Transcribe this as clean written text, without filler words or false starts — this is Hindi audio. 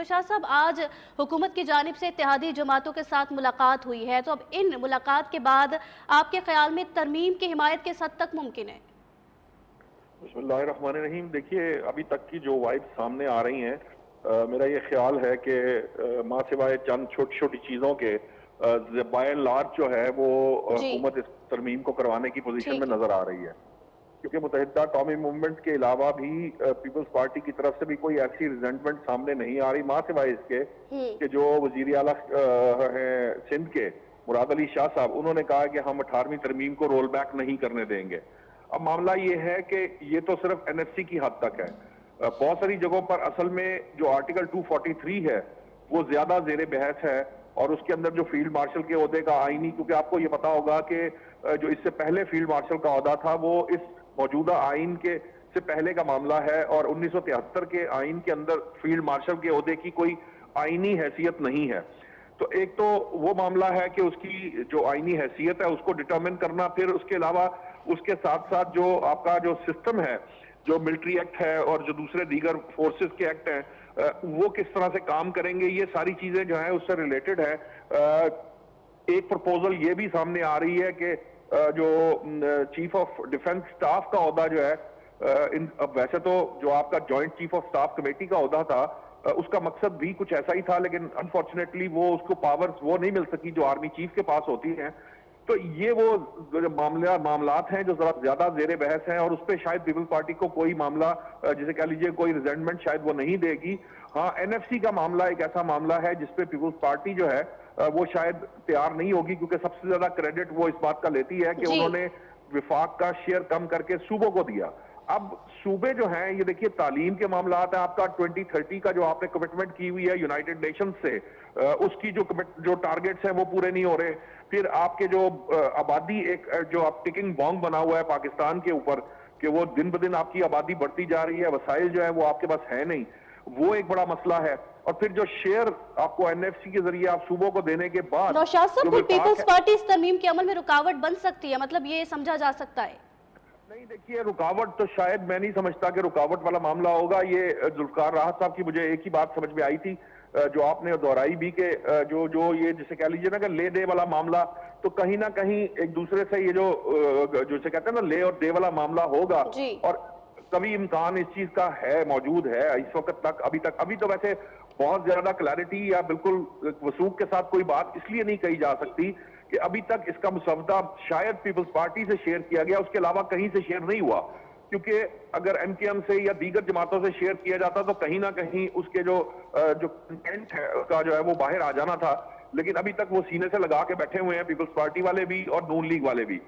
नौशाद साहब, आज हुकूमत की जानिब से इत्तेहादी जमातों के साथ मुलाकात हुई है, तो अब इन मुलाकात के बाद आपके ख्याल में तरमीम की हिमायत किस हद तक मुमकिन है? बिस्मिल्लाहिर्रहमानिर्रहीम। देखिए, अभी तक की जो वाइब सामने आ रही हैं, मेरा ये ख्याल है कि माँ सिवाय चंद छोटी छोटी चीज़ों के बाय एंड लार्ज जो है वो जी। हुकूमत इस तरमीम को करवाने की पोजीशन में ठीक है। नजर आ रही है। क्योंकि मुत्तहिदा कौमी मूवमेंट के अलावा भी पीपल्स पार्टी की तरफ से भी कोई ऐसी रिजेंटमेंट सामने नहीं आ रही, माँ सिवाय इसके कि जो वजीर आला हैं सिंध के मुराद अली शाह साहब, उन्होंने कहा कि हम 18वीं तरमीम को रोल बैक नहीं करने देंगे। अब मामला ये है कि ये तो सिर्फ एनएफसी की हद तक है। बहुत सारी जगहों पर असल में जो आर्टिकल 243 है वो ज्यादा जेर बहस है, और उसके अंदर जो फील्ड मार्शल के ओहदे का आईनी, क्योंकि आपको ये पता होगा कि जो इससे पहले फील्ड मार्शल का ओहदा था वो इस मौजूदा आइन के से पहले का मामला है, और 1973 के आइन के अंदर फील्ड मार्शल के ओहदे की कोई आईनी हैसियत नहीं है। तो एक तो वो मामला है कि उसकी जो आईनी हैसियत है उसको डिटरमिन करना, फिर उसके अलावा उसके साथ साथ जो आपका जो सिस्टम है, जो मिलिट्री एक्ट है और जो दूसरे दीगर फोर्सेस के एक्ट हैं, वो किस तरह से काम करेंगे, ये सारी चीजें जो है उससे रिलेटेड है। एक प्रपोजल ये भी सामने आ रही है कि जो चीफ ऑफ डिफेंस स्टाफ का ओहदा जो है, अब वैसे तो जो आपका joint chief of staff committee का ओहदा था, उसका मकसद भी कुछ ऐसा ही था, लेकिन अनफॉर्चुनेटली वो उसको पावर्स वो नहीं मिल सकी जो आर्मी चीफ के पास होती हैं। तो ये वो जो मामलात हैं जो जरा ज्यादा जेर बहस हैं, और उस पर शायद पीपल्स पार्टी को कोई मामला, जिसे कह लीजिए कोई रिजेंटमेंट शायद वो नहीं देगी। हाँ, एनएफसी का मामला एक ऐसा मामला है जिसपे पीपल्स पार्टी जो है वो शायद तैयार नहीं होगी, क्योंकि सबसे ज्यादा क्रेडिट वो इस बात का लेती है कि उन्होंने विफाक का शेयर कम करके सूबों को दिया। अब सूबे जो हैं, ये देखिए तालीम के मामला है, आपका 2030 का जो आपने कमिटमेंट की हुई है यूनाइटेड नेशन से, उसकी जो टारगेट्स हैं वो पूरे नहीं हो रहे। फिर आपके जो आबादी, एक जो आप टिकिंग बॉम्ब बना हुआ है पाकिस्तान के ऊपर, कि वो दिन ब दिन आपकी आबादी बढ़ती जा रही है, वसाइल जो है वो आपके पास है नहीं, वो एक बड़ा मसला है। और फिर जो शेयर आपको एनएफसी के जरिए आप सूबों को देने के बाद, नौशाद साहब, पीपल्स पार्टी इस तरमीम के अमल में रुकावट बन सकती है, मतलब ये समझा जा सकता है? नहीं, देखिए, रुकावट तो शायद मैं नहीं समझता कि रुकावट वाला मामला होगा। ये जुल्फकार राहत साहब की मुझे एक ही बात समझ में आई थी, जो आपने दोहराई भी, के जो ये जिसे कह लीजिए ना कि ले दे वाला मामला, तो कहीं ना कहीं एक दूसरे से ये जो जिसे कहते हैं ना ले और दे वाला मामला होगा, और कभी इम्कान इस चीज का है, मौजूद है इस वक्त तक। अभी तो वैसे बहुत ज्यादा क्लैरिटी या बिल्कुल वसूख के साथ कोई बात इसलिए नहीं कही जा सकती कि अभी तक इसका मुसवदा शायद पीपल्स पार्टी से शेयर किया गया, उसके अलावा कहीं से शेयर नहीं हुआ। क्योंकि अगर एमकेएम से या दीगर जमातों से शेयर किया जाता तो कहीं ना कहीं उसके जो कंटेंट है उसका जो है वो बाहर आ जाना था, लेकिन अभी तक वो सीने से लगा के बैठे हुए हैं पीपल्स पार्टी वाले भी और नून लीग वाले भी।